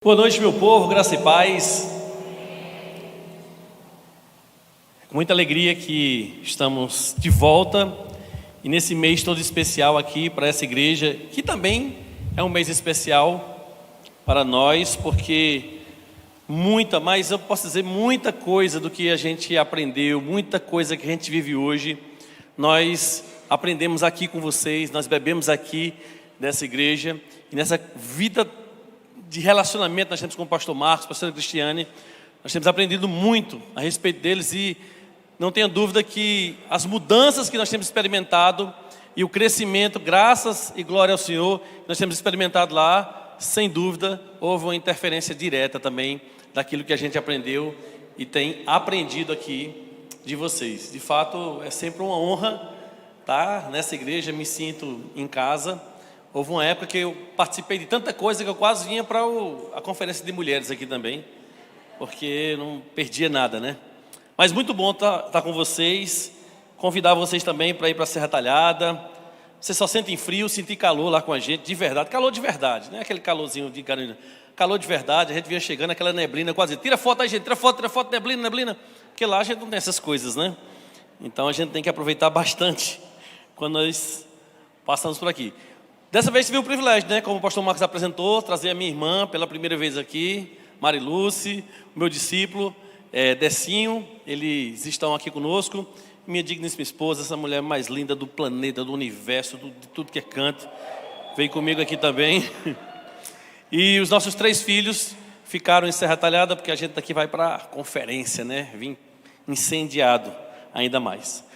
Boa noite, meu povo, graça e paz. Com muita alegria que estamos de volta e nesse mês todo especial aqui para essa igreja, que também é um mês especial para nós, porque mas eu posso dizer muita coisa do que a gente aprendeu, muita coisa que a gente vive hoje, nós aprendemos aqui com vocês, nós bebemos aqui nessa igreja e nessa vida de relacionamento nós temos com o pastor Marcos, pastor Cristiane. Nós temos aprendido muito a respeito deles e não tenha dúvida que as mudanças que nós temos experimentado e o crescimento, graças e glória ao Senhor, nós temos experimentado lá, sem dúvida, houve uma interferência direta também daquilo que a gente aprendeu e tem aprendido aqui de vocês. De fato, é sempre uma honra estar nessa igreja, me sinto em casa. Houve uma época que eu participei de tanta coisa que eu quase vinha para a conferência de mulheres aqui também, porque não perdia nada, né? Mas muito bom estar com vocês, convidar vocês também para ir para a Serra Talhada. Vocês só sentem frio, sentir calor lá com a gente, de verdade, calor de verdade, não é aquele calorzinho de carinho, calor de verdade. A gente vinha chegando, aquela neblina quase, tira foto aí gente, tira foto, neblina, porque lá a gente não tem essas coisas, né? Então a gente tem que aproveitar bastante quando nós passamos por aqui. Dessa vez tive o privilégio, né, como o pastor Marcos apresentou, trazer a minha irmã pela primeira vez aqui, Mariluce, o meu discípulo, Decinho, eles estão aqui conosco, minha digníssima esposa, essa mulher mais linda do planeta, do universo, de tudo que é canto, veio comigo aqui também. E os nossos 3 filhos ficaram em Serra Talhada, porque a gente daqui vai para a conferência, né, vim incendiado ainda mais.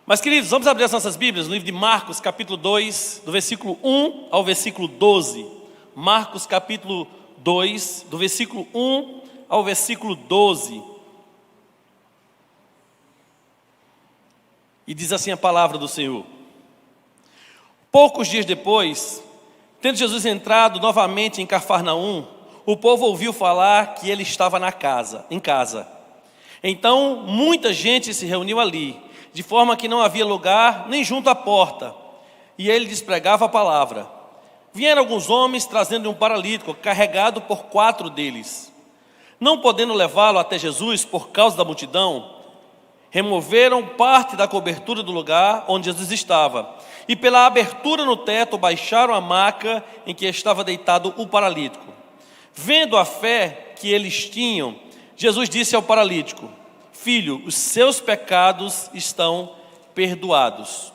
Mas, queridos, vamos abrir as nossas Bíblias no livro de Marcos, capítulo 2, do versículo 1 ao versículo 12. Marcos, capítulo 2, do versículo 1 ao versículo 12. E diz assim a palavra do Senhor. Poucos dias depois, tendo Jesus entrado novamente em Cafarnaum, o povo ouviu falar que ele estava em casa. Então, muita gente se reuniu ali, de forma que não havia lugar nem junto à porta, e ele lhes pregava a palavra. Vieram alguns homens trazendo um paralítico, carregado por 4 deles. Não podendo levá-lo até Jesus por causa da multidão, removeram parte da cobertura do lugar onde Jesus estava, e pela abertura no teto baixaram a maca em que estava deitado o paralítico. Vendo a fé que eles tinham, Jesus disse ao paralítico: Filho, os seus pecados estão perdoados.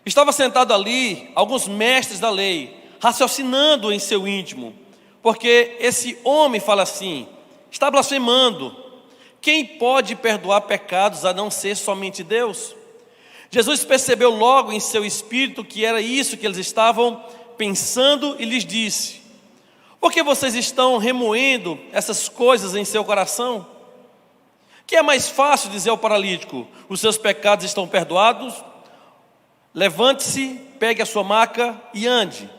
Estava sentado ali alguns mestres da lei, raciocinando em seu íntimo, porque esse homem fala assim, está blasfemando. Quem pode perdoar pecados a não ser somente Deus? Jesus percebeu logo em seu espírito que era isso que eles estavam pensando e lhes disse: Por que vocês estão remoendo essas coisas em seu coração? Que é mais fácil dizer ao paralítico: os seus pecados estão perdoados? Levante-se, pegue a sua maca e ande.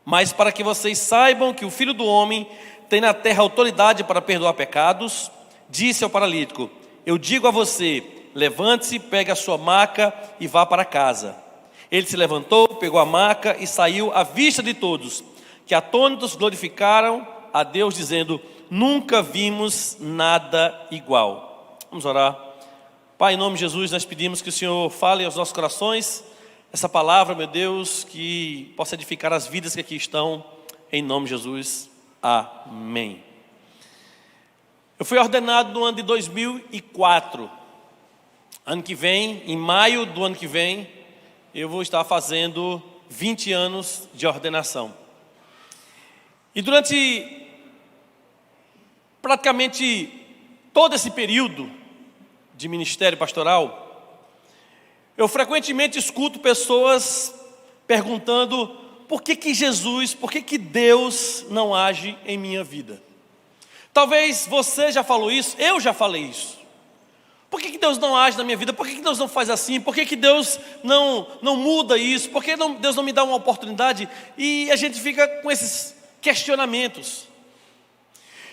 Mas para que vocês saibam que o Filho do Homem tem na terra autoridade para perdoar pecados, disse ao paralítico: eu digo a você, levante-se, pegue a sua maca e vá para casa. Ele se levantou, pegou a maca e saiu à vista de todos, que atônitos glorificaram a Deus, dizendo: nunca vimos nada igual. Vamos orar. Pai, em nome de Jesus, nós pedimos que o Senhor fale aos nossos corações essa palavra, meu Deus, que possa edificar as vidas que aqui estão, em nome de Jesus. Amém. Eu fui ordenado no ano de 2004. Ano que vem, em maio do ano que vem, eu vou estar fazendo 20 anos de ordenação. E durante praticamente todo esse período de ministério pastoral, eu frequentemente escuto pessoas perguntando por que Jesus, por que Deus não age em minha vida. Talvez você já falou isso, eu já falei isso. Por que Deus não age na minha vida? Por que Deus não faz assim? Por que Deus não muda isso? Por que Deus não me dá uma oportunidade? E a gente fica com esses questionamentos.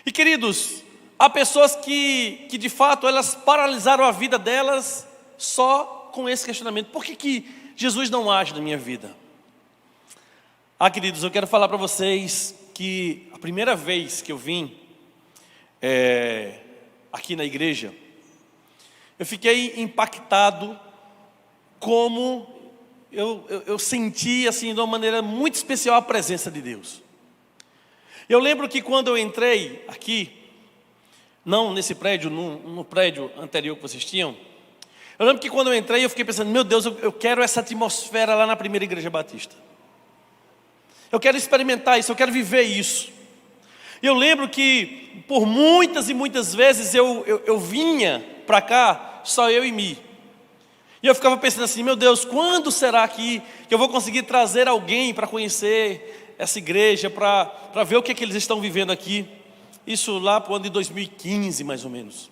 E queridos, há pessoas que de fato elas paralisaram a vida delas só com esse questionamento: por que Jesus não age na minha vida? Queridos, eu quero falar para vocês que a primeira vez que eu vim aqui na igreja, eu fiquei impactado como eu senti assim de uma maneira muito especial a presença de Deus. Eu lembro que quando eu entrei aqui, não nesse prédio, no prédio anterior que vocês tinham, eu lembro que quando eu entrei eu fiquei pensando, meu Deus, eu quero essa atmosfera lá na primeira igreja batista. Eu quero experimentar isso, eu quero viver isso. E eu lembro que por muitas e muitas vezes eu vinha para cá, só eu e Mi. E eu ficava pensando assim, meu Deus, quando será que eu vou conseguir trazer alguém para conhecer essa igreja, para ver o que é que eles estão vivendo aqui? Isso lá para o ano de 2015, mais ou menos.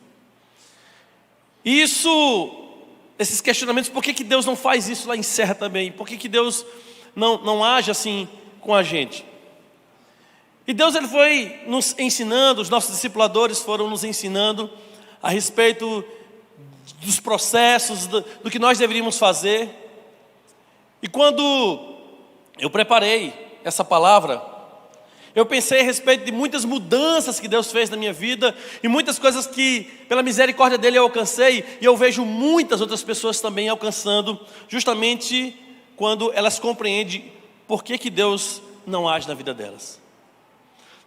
Esses questionamentos, por que Deus não faz isso lá em Serra também? Por que Deus não age assim com a gente? E Deus ele foi nos ensinando, os nossos discipuladores foram nos ensinando a respeito dos processos, do que nós deveríamos fazer. E quando eu preparei essa palavra, eu pensei a respeito de muitas mudanças que Deus fez na minha vida e muitas coisas que, pela misericórdia dele, eu alcancei. E eu vejo muitas outras pessoas também alcançando, justamente quando elas compreendem por que Deus não age na vida delas.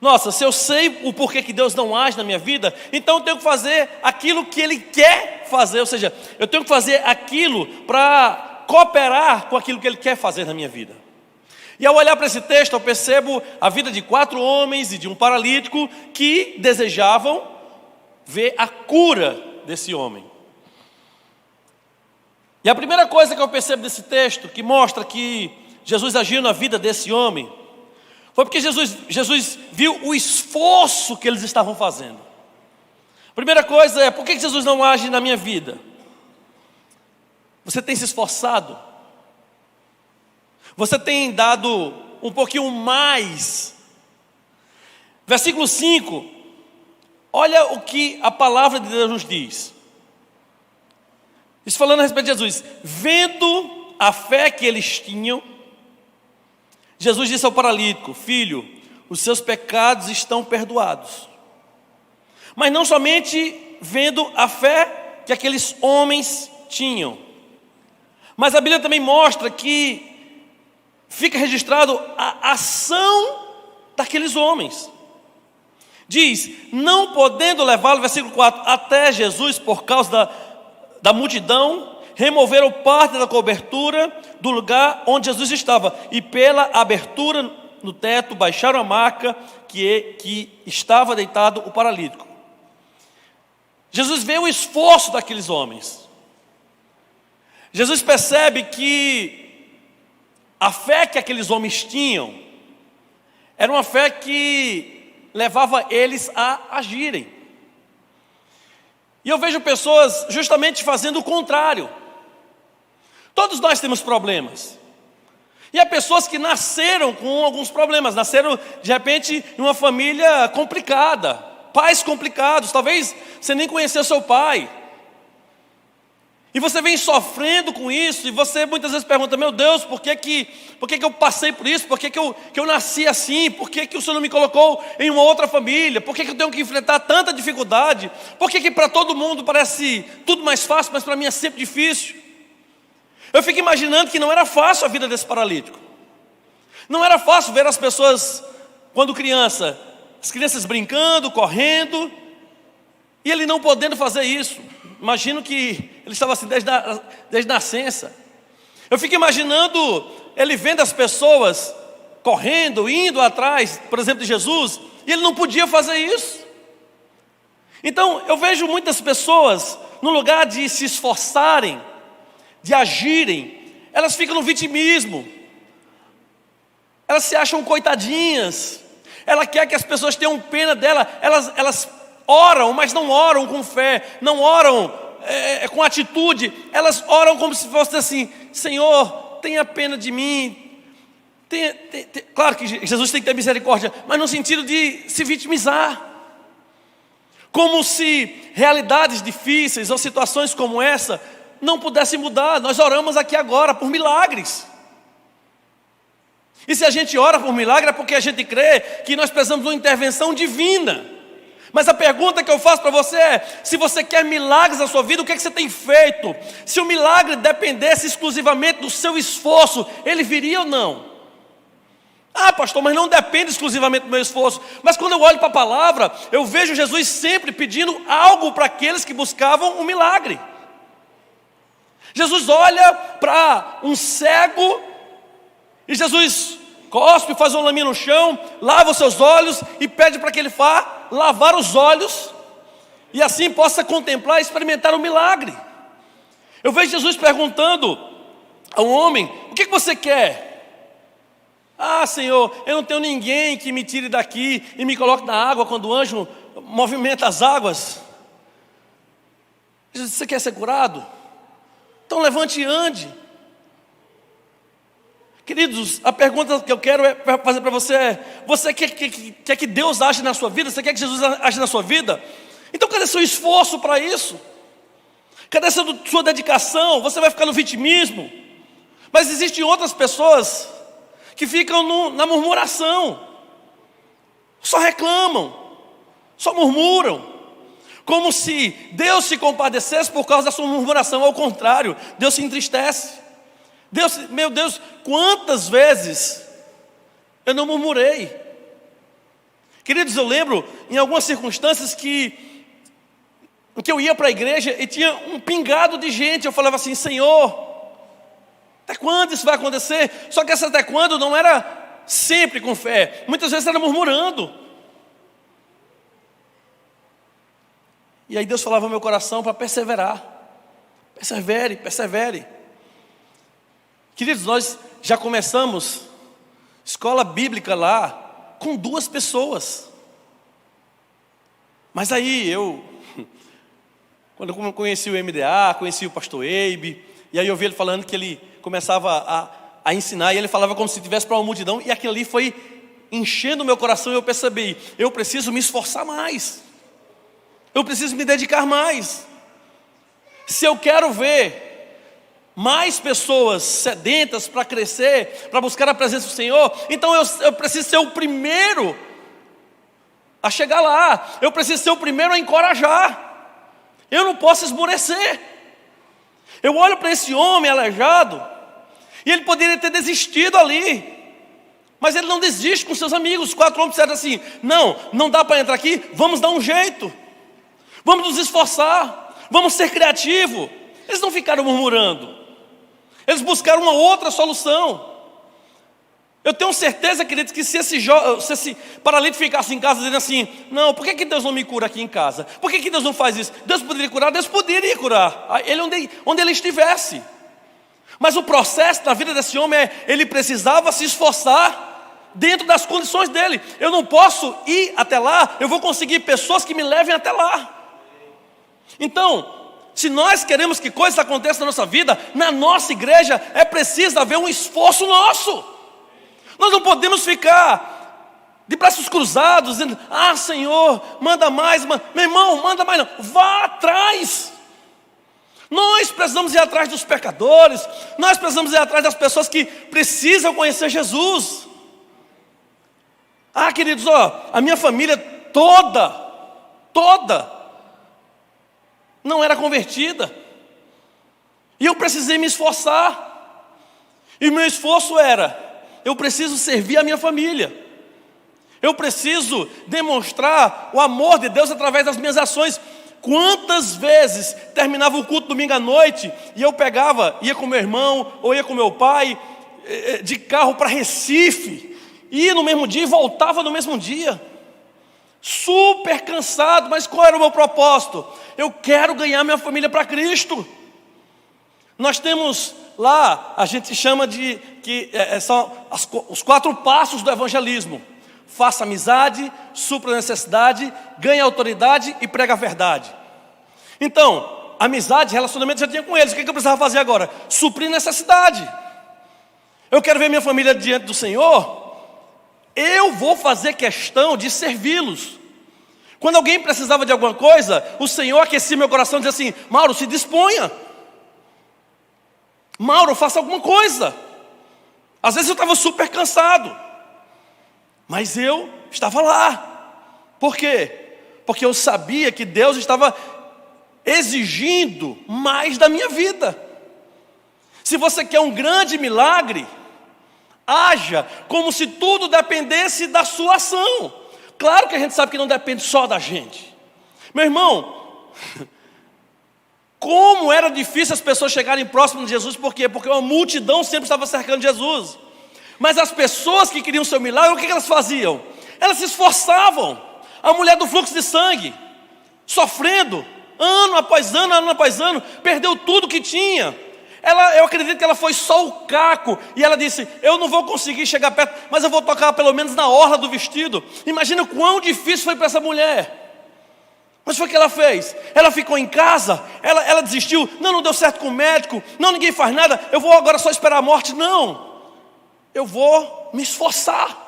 Nossa, se eu sei o porquê que Deus não age na minha vida, então eu tenho que fazer aquilo que Ele quer fazer. Ou seja, eu tenho que fazer aquilo para cooperar com aquilo que Ele quer fazer na minha vida. E ao olhar para esse texto, eu percebo a vida de 4 homens e de um paralítico que desejavam ver a cura desse homem. E a primeira coisa que eu percebo desse texto, que mostra que Jesus agiu na vida desse homem, foi porque Jesus viu o esforço que eles estavam fazendo. A primeira coisa é, por que Jesus não age na minha vida? Você tem se esforçado? Você tem dado um pouquinho mais? Versículo 5, olha o que a palavra de Deus nos diz. Isso falando a respeito de Jesus. Vendo a fé que eles tinham, Jesus disse ao paralítico, filho, os seus pecados estão perdoados. Mas não somente vendo a fé que aqueles homens tinham, mas a Bíblia também mostra que fica registrado a ação daqueles homens. Diz, não podendo levá-lo, versículo 4, até Jesus por causa da multidão, removeram parte da cobertura do lugar onde Jesus estava, e pela abertura no teto baixaram a maca que estava deitado o paralítico. Jesus vê o esforço daqueles homens. Jesus percebe que a fé que aqueles homens tinham era uma fé que levava eles a agirem. E eu vejo pessoas justamente fazendo o contrário. Todos nós temos problemas. E há pessoas que nasceram com alguns problemas, nasceram de repente em uma família complicada, pais complicados, talvez você nem conheceu seu pai. E você vem sofrendo com isso, e você muitas vezes pergunta, meu Deus, por que eu passei por isso? Por que eu nasci assim? Por que o Senhor não me colocou em uma outra família? Por que eu tenho que enfrentar tanta dificuldade? Por que para todo mundo parece tudo mais fácil, mas para mim é sempre difícil? Eu fico imaginando que não era fácil a vida desse paralítico. Não era fácil ver as pessoas, quando criança, as crianças brincando, correndo, e ele não podendo fazer isso. Imagino que ele estava assim desde nascença. Eu fico imaginando ele vendo as pessoas correndo, indo atrás, por exemplo, de Jesus, e ele não podia fazer isso. Então eu vejo muitas pessoas, no lugar de se esforçarem, de agirem, elas ficam no vitimismo. Elas se acham coitadinhas. Ela quer que as pessoas tenham pena dela. Elas oram, mas não oram com fé, não oram com atitude. Elas oram como se fosse assim, Senhor, tenha pena de mim. Claro que Jesus tem que ter misericórdia, mas no sentido de se vitimizar. Como se realidades difíceis ou situações como essa não pudessem mudar. Nós oramos aqui agora por milagres. E se a gente ora por milagre é porque a gente crê que nós precisamos de uma intervenção divina. Mas a pergunta que eu faço para você é: se você quer milagres na sua vida, o que é que você tem feito? Se o milagre dependesse exclusivamente do seu esforço, ele viria ou não? Ah, pastor, mas não depende exclusivamente do meu esforço. Mas quando eu olho para a palavra, eu vejo Jesus sempre pedindo algo para aqueles que buscavam um milagre. Jesus olha para um cego e Jesus cospe, faz uma laminha no chão, lava os seus olhos e pede para que ele vá lavar os olhos e assim possa contemplar e experimentar o milagre. Eu vejo Jesus perguntando ao homem: o que você quer? Ah, Senhor, eu não tenho ninguém que me tire daqui e me coloque na água quando o anjo movimenta as águas. Jesus, você quer ser curado? Então levante e ande. Queridos, a pergunta que eu quero fazer para você é: você quer que Deus age na sua vida? Você quer que Jesus age na sua vida? Então cadê seu esforço para isso? Cadê sua dedicação? Você vai ficar no vitimismo. Mas existem outras pessoas que ficam na murmuração, só reclamam, só murmuram, como se Deus se compadecesse por causa da sua murmuração. Ao contrário, Deus se entristece. Meu Deus, quantas vezes eu não murmurei? Queridos, eu lembro em algumas circunstâncias que eu ia para a igreja e tinha um pingado de gente. Eu falava assim: Senhor, até quando isso vai acontecer? Só que essa até quando não era sempre com fé, muitas vezes era murmurando. E aí Deus falava ao meu coração para perseverar. Persevere, persevere. Queridos, nós já começamos escola bíblica lá com 2 pessoas. Mas aí quando eu conheci o MDA, conheci o pastor Eibe, e aí eu vi ele falando que ele começava a ensinar, e ele falava como se estivesse para uma multidão, e aquilo ali foi enchendo o meu coração, e eu percebi: eu preciso me esforçar mais, eu preciso me dedicar mais. Se eu quero ver mais pessoas sedentas para crescer, para buscar a presença do Senhor, então eu preciso ser o primeiro a chegar lá, eu preciso ser o primeiro a encorajar, eu não posso esmorecer. Eu olho para esse homem aleijado, e ele poderia ter desistido ali, mas ele não desiste com seus amigos. Os 4 homens disseram assim: não dá para entrar aqui, vamos dar um jeito, vamos nos esforçar, vamos ser criativos. Eles não ficaram murmurando, eles buscaram uma outra solução. Eu tenho certeza, queridos, que se esse paralítico ficasse em casa dizendo assim: não, por que Deus não me cura aqui em casa? Por que Deus não faz isso? Deus poderia curar? Deus poderia curar ele onde ele estivesse. Mas o processo da vida desse homem ele precisava se esforçar dentro das condições dele. Eu não posso ir até lá, eu vou conseguir pessoas que me levem até lá. Então, se nós queremos que coisas aconteçam na nossa vida, na nossa igreja, é preciso haver um esforço nosso. Nós não podemos ficar de braços cruzados, dizendo: ah, Senhor, manda mais. Meu irmão, manda mais não, vá atrás. Nós precisamos ir atrás dos pecadores, nós precisamos ir atrás das pessoas que precisam conhecer Jesus. Ah, queridos, a minha família toda não era convertida, e eu precisei me esforçar, e o meu esforço era: eu preciso servir a minha família, eu preciso demonstrar o amor de Deus através das minhas ações. Quantas vezes terminava o culto domingo à noite e eu ia com meu irmão ou ia com meu pai de carro para Recife, ia no mesmo dia e voltava no mesmo dia, super cansado, mas qual era o meu propósito? Eu quero ganhar minha família para Cristo. Nós temos lá, a gente chama de que são os 4 passos do evangelismo: faça amizade, supra a necessidade, ganhe autoridade e prega a verdade. Então, amizade, relacionamento já tinha com eles. O que eu precisava fazer agora? Suprir necessidade. Eu quero ver minha família diante do Senhor, eu vou fazer questão de servi-los. Quando alguém precisava de alguma coisa, o Senhor aquecia meu coração e dizia assim: Mauro, se disponha, Mauro, faça alguma coisa. Às vezes eu estava super cansado, mas eu estava lá. Por quê? Porque eu sabia que Deus estava exigindo mais da minha vida. Se você quer um grande milagre, haja como se tudo dependesse da sua ação. Claro que a gente sabe que não depende só da gente. Meu irmão, como era difícil as pessoas chegarem próximas de Jesus, por quê? Porque uma multidão sempre estava cercando Jesus. Mas as pessoas que queriam o seu milagre, o que elas faziam? Elas se esforçavam. A mulher do fluxo de sangue, sofrendo, ano após ano, perdeu tudo que tinha. Eu acredito que ela foi só o caco, e ela disse, eu não vou conseguir chegar perto, mas eu vou tocar pelo menos na orla do vestido. Imagina quão difícil foi para essa mulher. Mas foi o que ela fez. Ela ficou em casa, ela desistiu. Não deu certo com o médico. Não, ninguém faz nada. Eu vou agora só esperar a morte. Não, eu vou me esforçar.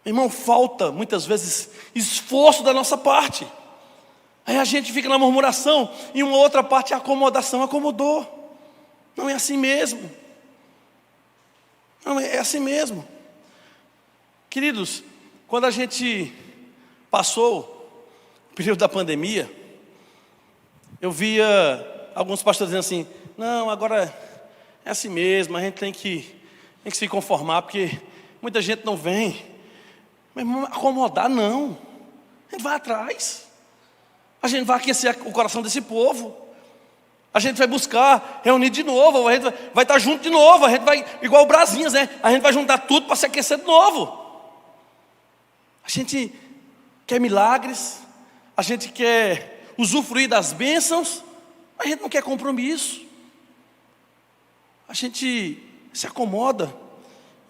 Irmão, falta muitas vezes esforço da nossa parte. Aí a gente fica na murmuração, e uma outra parte é acomodação. Acomodou. Não é assim mesmo. Não é assim mesmo. Queridos, quando a gente passou período da pandemia, eu via alguns pastores dizendo assim, não, agora é assim mesmo, a gente tem que se conformar, porque muita gente não vem. Mas acomodar não, a gente vai atrás, a gente vai aquecer o coração desse povo, a gente vai buscar reunir de novo, a gente vai estar junto de novo, a gente vai, igual o Brasinhas, né? A gente vai juntar tudo para se aquecer de novo. A gente quer milagres, a gente quer usufruir das bênçãos, mas a gente não quer compromisso. A gente se acomoda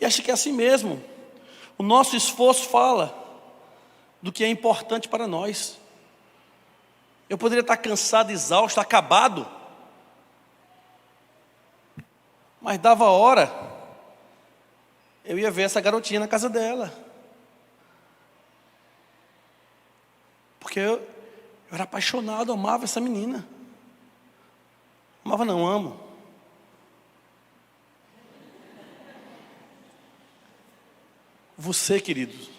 e acha que é assim mesmo. O nosso esforço fala do que é importante para nós. Eu poderia estar cansado, exausto, acabado, mas dava hora, eu ia ver essa garotinha na casa dela. Porque eu era apaixonado, amava essa menina. Amava não, amo. Você, queridos,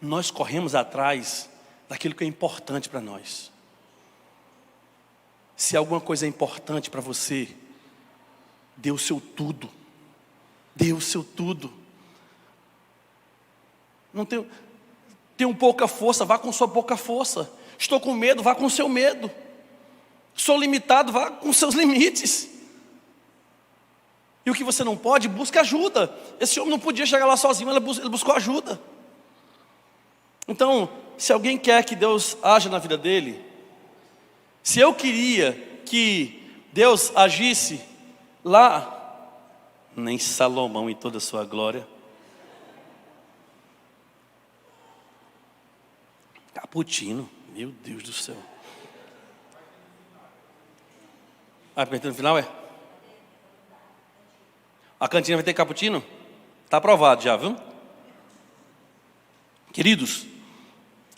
nós corremos atrás daquilo que é importante para nós. Se alguma coisa é importante para você, dê o seu tudo. Dê o seu tudo. Não tenho pouca força, vá com sua pouca força. Estou com medo, vá com o seu medo. Sou limitado, vá com seus limites. E o que você não pode, busque ajuda. Esse homem não podia chegar lá sozinho, ele buscou ajuda. Então, se alguém quer que Deus haja na vida dele, se eu queria que Deus agisse lá, nem Salomão em toda a sua glória, cappuccino, meu Deus do céu. Apertando no final, é? A cantina vai ter cappuccino? Está aprovado já, viu? Queridos,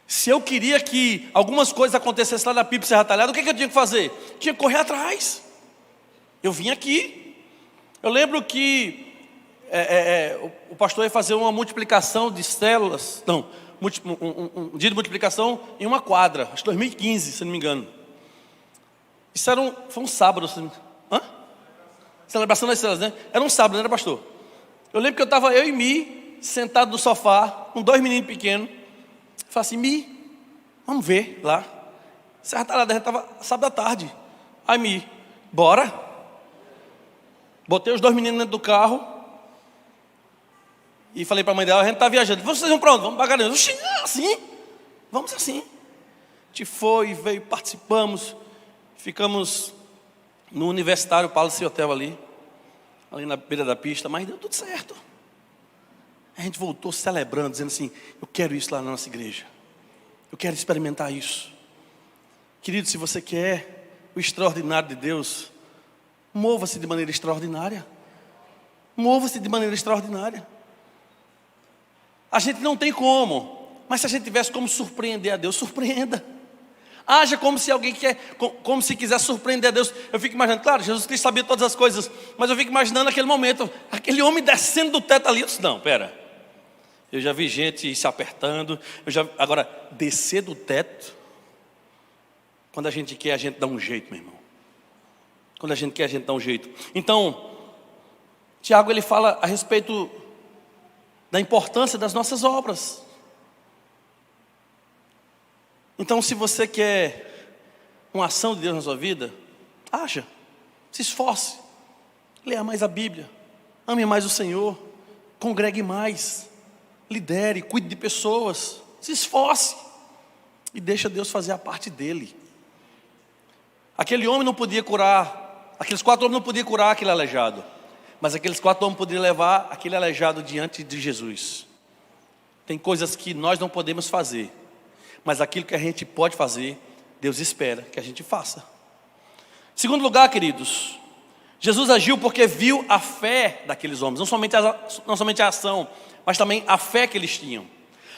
se eu queria que algumas coisas acontecessem lá na Pipa Serra Talhada, o que eu tinha que fazer? Tinha que correr atrás. Eu vim aqui. Eu lembro que o pastor ia fazer uma multiplicação de células, um dia de multiplicação em uma quadra, acho que 2015, se não me engano. Isso foi um sábado. Celebração das células, né? Era um sábado, não era, pastor? Eu lembro que eu estava, eu e Mi, sentado no sofá, com 2 meninos pequenos. Falei assim, Mi, vamos ver lá. Serra Talhada, a gente estava sábado à tarde. Aí Mi, bora. Botei os 2 meninos dentro do carro e falei para a mãe dela, a gente está viajando. Vocês vão para onde? Vamos para Garanhuns. Oxi, assim? Vamos assim. A gente foi, veio, participamos, ficamos no Universitário Palace Hotel ali na beira da pista, mas deu tudo certo. A gente voltou celebrando, dizendo assim, eu quero isso lá na nossa igreja. Eu quero experimentar isso. Querido, se você quer o extraordinário de Deus, mova-se de maneira extraordinária. Mova-se de maneira extraordinária. A gente não tem como, mas se a gente tivesse como surpreender a Deus, surpreenda. Haja como se alguém quer, como se quiser surpreender a Deus. Eu fico imaginando, claro, Jesus Cristo sabia todas as coisas, mas eu fico imaginando aquele momento, aquele homem descendo do teto ali. Eu disse, não, pera, eu já vi gente se apertando, agora, descer do teto, quando a gente quer, a gente dá um jeito, meu irmão. Quando a gente quer, a gente dá um jeito. Então, Tiago, ele fala a respeito da importância das nossas obras. Então, se você quer uma ação de Deus na sua vida, haja, se esforce, leia mais a Bíblia, ame mais o Senhor, congregue mais, lidere, cuide de pessoas, se esforce e deixa Deus fazer a parte dele. Aquele homem não podia curar, aqueles 4 homens não podiam curar aquele aleijado, mas aqueles 4 homens poderiam levar aquele aleijado diante de Jesus. Tem coisas que nós não podemos fazer, mas aquilo que a gente pode fazer, Deus espera que a gente faça. Segundo lugar, queridos, Jesus agiu porque viu a fé daqueles homens, não somente a ação, mas também a fé que eles tinham.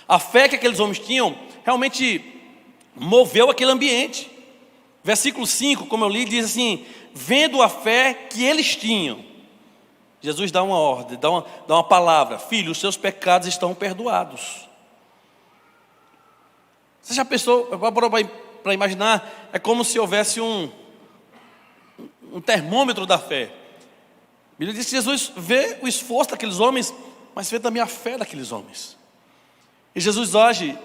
A fé que aqueles homens tinham realmente moveu aquele ambiente. Versículo 5, como eu li, diz assim: vendo a fé que eles tinham, Jesus dá uma ordem, dá uma palavra: filho, os seus pecados estão perdoados. Você já pensou, para imaginar, é como se houvesse um termômetro da fé. A Bíblia diz que Jesus vê o esforço daqueles homens, mas vê também a fé daqueles homens. E Jesus age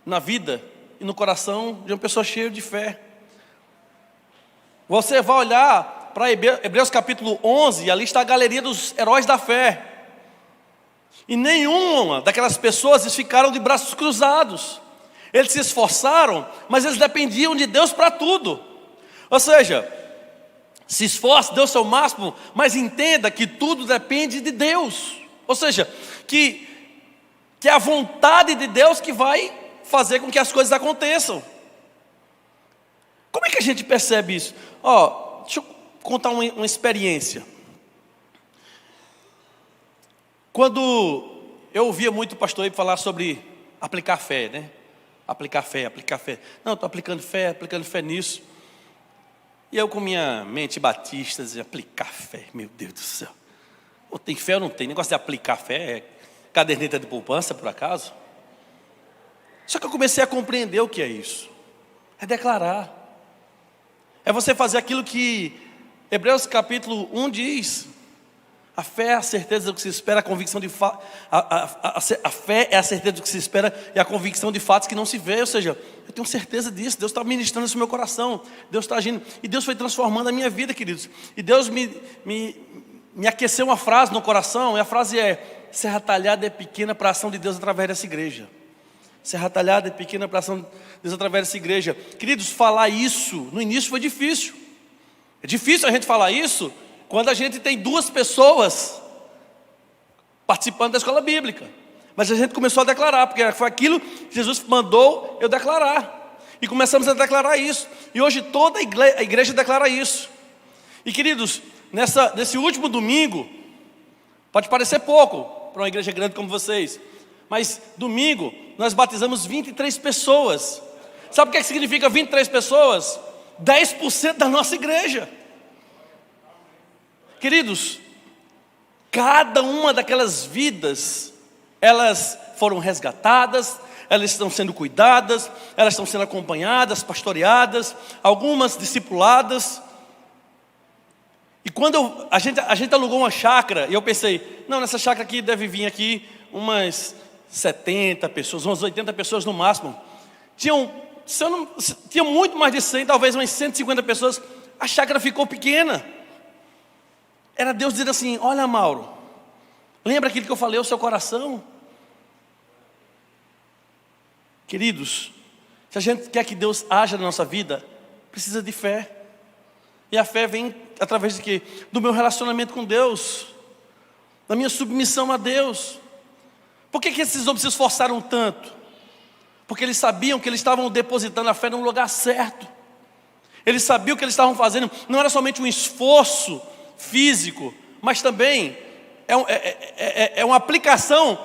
na vida e no coração de uma pessoa cheia de fé. Você vai olhar para Hebreus capítulo 11, e ali está a galeria dos heróis da fé. E nenhuma daquelas pessoas eles ficaram de braços cruzados. Eles se esforçaram, mas eles dependiam de Deus para tudo. Ou seja, se esforce, dê o seu máximo, mas entenda que tudo depende de Deus. Ou seja, que é a vontade de Deus que vai fazer com que as coisas aconteçam. Como é que a gente percebe isso? Deixa eu contar uma experiência. Quando eu ouvia muito o pastor Ibe falar sobre aplicar fé, né? Aplicar fé. Não, estou aplicando fé nisso. E eu com minha mente batista dizia, aplicar fé, meu Deus do céu. Ou tem fé ou não tem? Negócio de aplicar fé, caderneta de poupança por acaso? Só que eu comecei a compreender o que é isso. É declarar. É você fazer aquilo que Hebreus capítulo 1 diz. A fé é a certeza do que se espera, a convicção de fatos. A fé é a certeza do que se espera e a convicção de fatos que não se vê. Ou seja, eu tenho certeza disso. Deus está ministrando isso no meu coração. Deus está agindo. E Deus foi transformando a minha vida, queridos. E Deus me aqueceu uma frase no coração. E a frase é: serra talhada é pequena para a ação de Deus através dessa igreja. Serra talhada é pequena para a ação de Deus através dessa igreja. Queridos, falar isso no início foi difícil. É difícil a gente falar isso quando a gente tem 2 pessoas participando da escola bíblica. Mas a gente começou a declarar, porque foi aquilo que Jesus mandou eu declarar. E começamos a declarar isso. E hoje toda a igreja declara isso. E queridos, nesse último domingo, pode parecer pouco para uma igreja grande como vocês, mas domingo nós batizamos 23 pessoas. Sabe o que significa 23 pessoas? 10% da nossa igreja. Queridos, cada uma daquelas vidas, elas foram resgatadas, elas estão sendo cuidadas, elas estão sendo acompanhadas, pastoreadas, algumas discipuladas. E quando a gente alugou uma chácara, e eu pensei, não, nessa chácara aqui deve vir aqui umas 70 pessoas, umas 80 pessoas no máximo. Tinha muito mais de 100, talvez umas 150 pessoas. A chácara ficou pequena. Era Deus dizendo assim: olha, Mauro, lembra aquilo que eu falei ao seu coração? Queridos, se a gente quer que Deus haja na nossa vida, precisa de fé. E a fé vem através de quê? Do meu relacionamento com Deus, da minha submissão a Deus. Por que esses homens se esforçaram tanto? Porque eles sabiam que eles estavam depositando a fé no lugar certo. Eles sabiam o que eles estavam fazendo. Não era somente um esforço físico, mas também é uma aplicação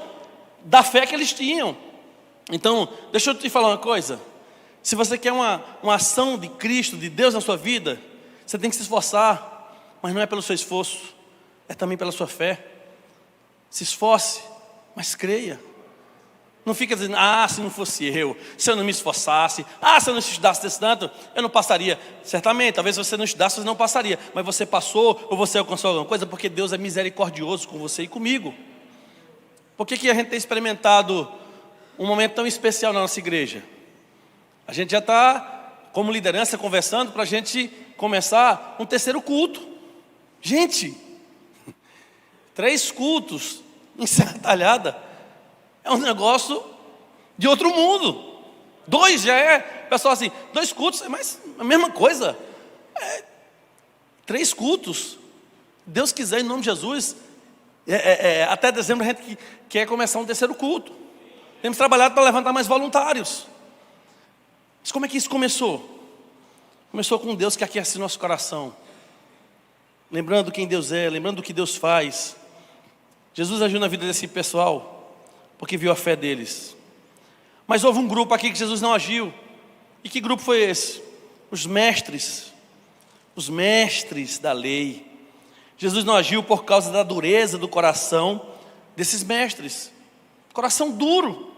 da fé que eles tinham. Então, deixa eu te falar uma coisa. Se você quer uma ação de Cristo, de Deus na sua vida, você tem que se esforçar, mas não é pelo seu esforço, é também pela sua fé. Se esforce, mas creia. Não fica dizendo, se não fosse eu, se eu não me esforçasse, se eu não estudasse desse tanto, eu não passaria. Certamente, talvez você não estudasse, você não passaria, mas você passou ou você alcançou alguma coisa, porque Deus é misericordioso com você e comigo. Por que a gente tem experimentado um momento tão especial na nossa igreja? A gente já está, como liderança, conversando para a gente começar um terceiro culto. Gente, 3 cultos em Serra Talhada é um negócio de outro mundo. 2 já é, pessoal assim, 2 cultos, mas a mesma coisa. 3 cultos. Deus quiser, em nome de Jesus, até dezembro a gente quer começar um terceiro culto. Temos trabalhado para levantar mais voluntários. Mas como é que isso começou? Começou com Deus que aquece nosso coração, lembrando quem Deus é, lembrando o que Deus faz. Jesus agiu na vida desse pessoal porque viu a fé deles. Mas houve um grupo aqui que Jesus não agiu. E que grupo foi esse? Os mestres da lei. Jesus não agiu por causa da dureza do coração desses mestres. Coração duro.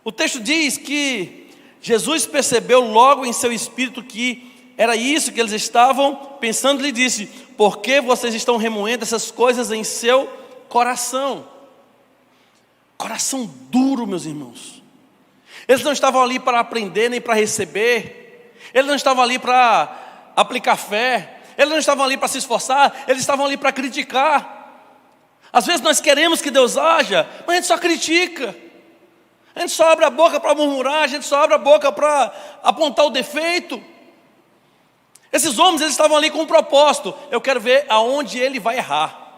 O texto diz que Jesus percebeu logo em seu espírito que era isso que eles estavam pensando, e lhe disse: por que vocês estão remoendo essas coisas em seu coração? Coração duro, meus irmãos. Eles não estavam ali para aprender nem para receber. Eles não estavam ali para aplicar fé. Eles não estavam ali para se esforçar. Eles estavam ali para criticar. Às vezes nós queremos que Deus haja, mas a gente só critica. A gente só abre a boca para murmurar, a gente só abre a boca para apontar o defeito. Esses homens, eles estavam ali com um propósito: eu quero ver aonde ele vai errar.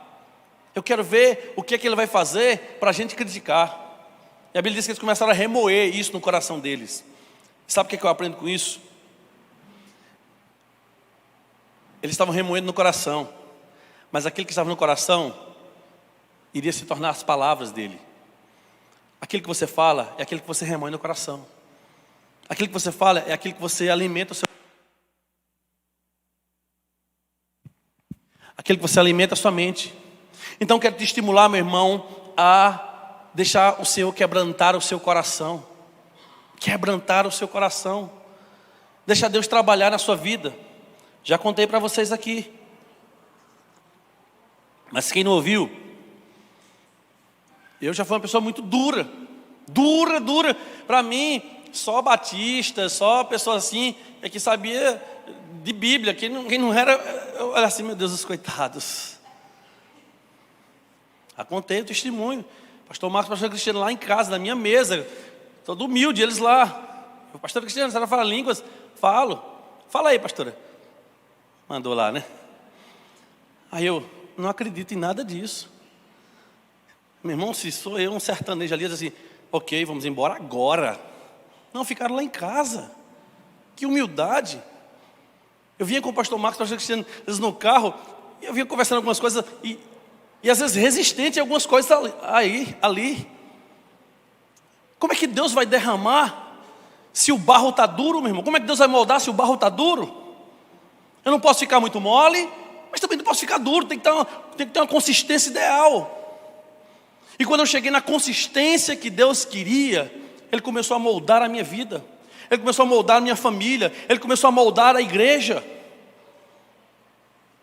Eu quero ver o que ele vai fazer para a gente criticar. E a Bíblia diz que eles começaram a remoer isso no coração deles. Sabe o que eu aprendo com isso? Eles estavam remoendo no coração, mas aquilo que estava no coração iria se tornar as palavras dele. Aquilo que você fala é aquilo que você remoe no coração. Aquilo que você fala é aquilo que você alimenta o seu... Aquilo que você alimenta a sua mente. Então quero te estimular, meu irmão, a deixar o Senhor quebrantar o seu coração. Quebrantar o seu coração. Deixa Deus trabalhar na sua vida. Já contei para vocês aqui. Mas quem não ouviu, eu já fui uma pessoa muito dura. Dura. Para mim, só batista, só pessoa assim, é que sabia de Bíblia. Quem não era, olha assim, meu Deus, os coitados. Contei o testemunho. Pastor Marcos, pastor Cristiano lá em casa, na minha mesa, todo humilde, eles lá. O pastor Cristiano, a senhora fala línguas? Falo. Fala aí, pastora. Mandou lá, né? Aí eu não acredito em nada disso. Meu irmão, se sou eu um sertanejo ali, assim, ok, vamos embora agora. Não, ficaram lá em casa. Que humildade. Eu vinha com o pastor Marcos, o pastor Cristiano, eles no carro, e eu vinha conversando algumas coisas, e às vezes resistente a algumas coisas ali. Como é que Deus vai derramar se o barro está duro, meu irmão? Como é que Deus vai moldar se o barro está duro? Eu não posso ficar muito mole, mas também não posso ficar duro. Tem que ter uma consistência ideal. E quando eu cheguei na consistência que Deus queria, Ele começou a moldar a minha vida. Ele começou a moldar a minha família. Ele começou a moldar a igreja.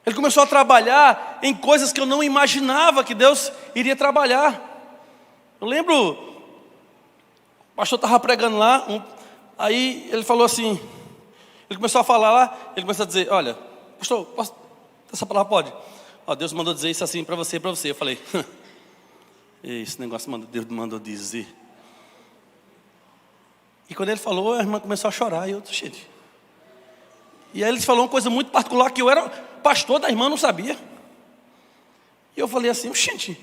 Ele começou a trabalhar em coisas que eu não imaginava que Deus iria trabalhar. Eu lembro, o pastor estava pregando lá, aí ele falou assim, ele começou a falar lá, ele começou a dizer: olha, pastor, essa palavra pode? Deus mandou dizer isso assim para você e para você. Eu falei, esse negócio Deus mandou dizer. E quando ele falou, a irmã começou a chorar, e eu, gente. E aí ele falou uma coisa muito particular, que eu era pastor da irmã, não sabia. E eu falei assim, gente.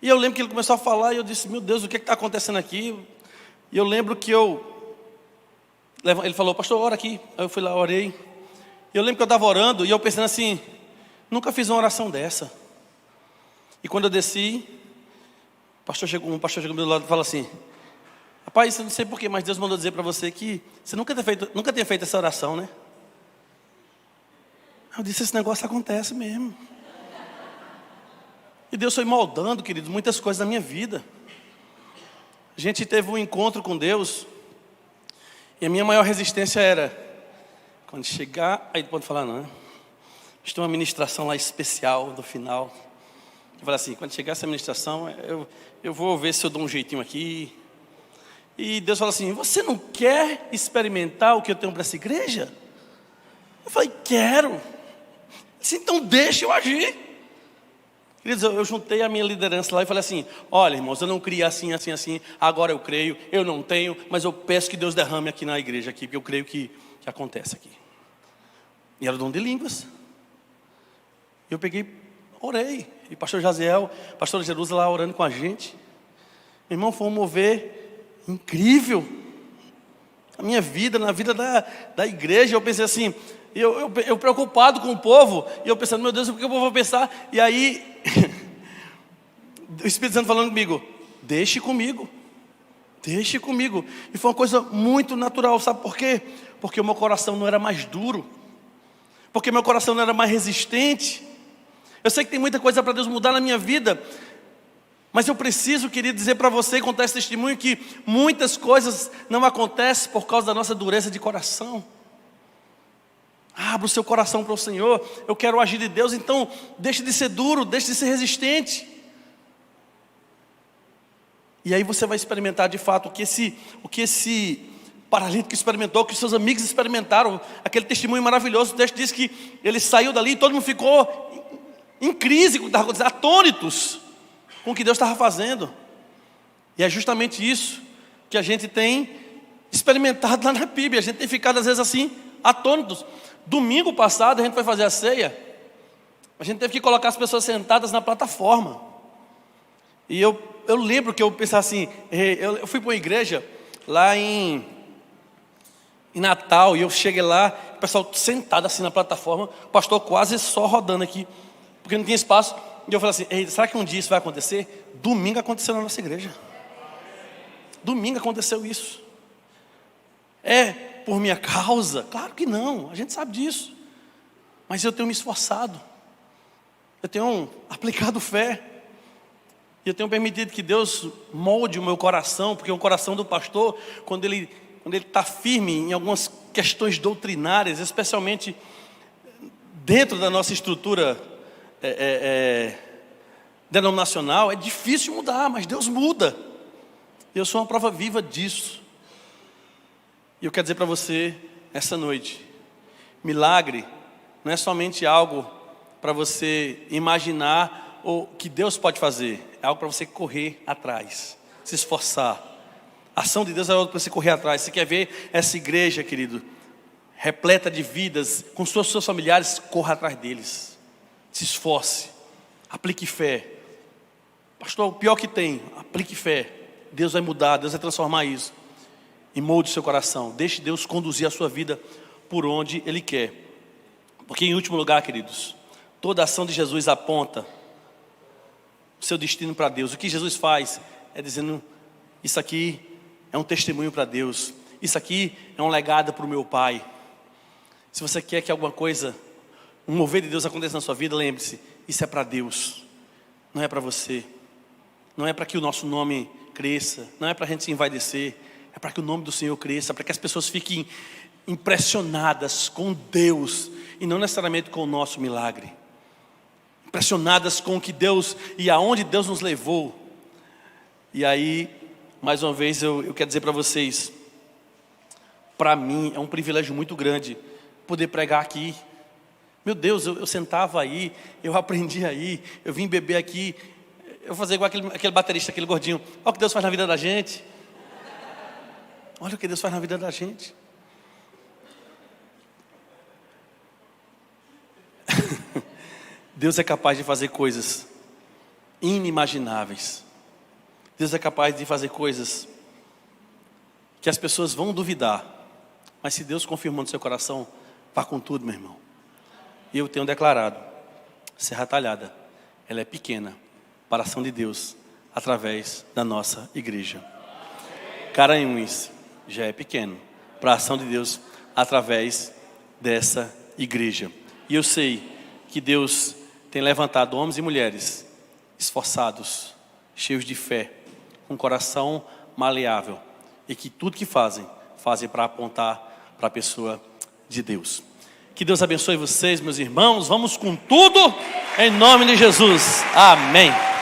E eu lembro que ele começou a falar, e eu disse, meu Deus, o que está acontecendo aqui? E eu lembro que ele falou, pastor, ora aqui. Aí eu fui lá, orei. E eu lembro que eu estava orando, e eu pensando assim, nunca fiz uma oração dessa. E quando eu desci, um pastor chegou do meu lado e falou assim, Rapaz, eu não sei porquê, mas Deus mandou dizer para você que você nunca tinha feito essa oração, né? Eu disse, esse negócio acontece mesmo. E Deus foi moldando, queridos, muitas coisas na minha vida. A gente teve um encontro com Deus, e a minha maior resistência era, quando chegar, aí pode falar não, né? Tem uma ministração lá especial no final. Eu falei assim, quando chegar essa ministração, eu vou ver se eu dou um jeitinho aqui. E Deus falou assim, você não quer experimentar o que eu tenho para essa igreja? Eu falei, quero. Disse, então deixa eu agir. Queridos, eu juntei a minha liderança lá e falei assim, olha irmãos, eu não criei assim, agora eu creio, eu não tenho, mas eu peço que Deus derrame aqui na igreja, aqui, porque eu creio que acontece aqui. E era o dom de línguas. Eu peguei, orei, e pastor Jaziel, pastor Jerusa lá orando com a gente. Meu irmão, foi um mover incrível. A minha vida, na vida da igreja, eu pensei assim, eu preocupado com o povo, e eu pensando, meu Deus, o que o povo vai pensar? E aí, o Espírito Santo falando comigo, deixe comigo. E foi uma coisa muito natural, sabe por quê? Porque o meu coração não era mais duro, porque meu coração não era mais resistente. Eu sei que tem muita coisa para Deus mudar na minha vida, mas eu preciso, querido, dizer para você, contar esse testemunho, que muitas coisas não acontecem por causa da nossa dureza de coração. Abra o seu coração para o Senhor. Eu quero agir de Deus, então deixe de ser duro, deixe de ser resistente. E aí você vai experimentar de fato o que esse paralítico experimentou, o que os seus amigos experimentaram. Aquele testemunho maravilhoso. O texto diz que ele saiu dali e todo mundo ficou em crise, atônitos com o que Deus estava fazendo. E é justamente isso que a gente tem experimentado lá na Bíblia. A gente tem ficado às vezes assim, atônitos. Domingo passado a gente foi fazer a ceia. A gente teve que colocar as pessoas sentadas na plataforma. E eu lembro que eu pensava assim, eu fui para uma igreja lá em Natal, e eu cheguei lá, o pessoal sentado assim na plataforma, o pastor quase só rodando aqui, porque não tinha espaço. E eu falei assim, será que um dia isso vai acontecer? Domingo aconteceu na nossa igreja. Domingo aconteceu isso. É por minha causa? Claro que não, a gente sabe disso. Mas eu tenho me esforçado, eu tenho aplicado fé, e eu tenho permitido que Deus molde o meu coração, porque o coração do pastor, quando ele está firme em algumas questões doutrinárias, especialmente dentro da nossa estrutura denominacional, é difícil mudar, mas Deus muda. Eu sou uma prova viva disso. E eu quero dizer para você, essa noite, milagre não é somente algo para você imaginar o que Deus pode fazer, é algo para você correr atrás, se esforçar. A ação de Deus é algo para você correr atrás. Você quer ver essa igreja, querido, repleta de vidas, com seus familiares, corra atrás deles. Se esforce, aplique fé. Pastor, o pior que tem, aplique fé. Deus vai mudar, Deus vai transformar isso. E molde o seu coração. Deixe Deus conduzir a sua vida por onde Ele quer. Porque em último lugar, queridos, toda a ação de Jesus aponta o seu destino para Deus. O que Jesus faz é dizendo, isso aqui é um testemunho para Deus. Isso aqui é um legado para o meu Pai. Se você quer que alguma coisa, um mover de Deus aconteça na sua vida, lembre-se, isso é para Deus, não é para você. Não é para que o nosso nome cresça, não é para a gente se envaidecer, é para que o nome do Senhor cresça, para que as pessoas fiquem impressionadas com Deus e não necessariamente com o nosso milagre. Impressionadas com o que Deus e aonde Deus nos levou. E aí, mais uma vez, eu quero dizer para vocês, para mim é um privilégio muito grande poder pregar aqui. Meu Deus, eu sentava aí, eu aprendi aí, eu vim beber aqui, eu fazia igual aquele baterista, aquele gordinho. Olha o que Deus faz na vida da gente. Olha o que Deus faz na vida da gente. Deus é capaz de fazer coisas inimagináveis. Deus é capaz de fazer coisas que as pessoas vão duvidar. Mas se Deus confirmou no seu coração, vá com tudo, meu irmão. E eu tenho declarado, Serra Talhada, ela é pequena para a ação de Deus através da nossa igreja. Garanhuns já é pequeno para a ação de Deus através dessa igreja. E eu sei que Deus tem levantado homens e mulheres esforçados, cheios de fé, com coração maleável, e que tudo que fazem para apontar para a pessoa de Deus. Que Deus abençoe vocês, meus irmãos. Vamos com tudo, em nome de Jesus. Amém.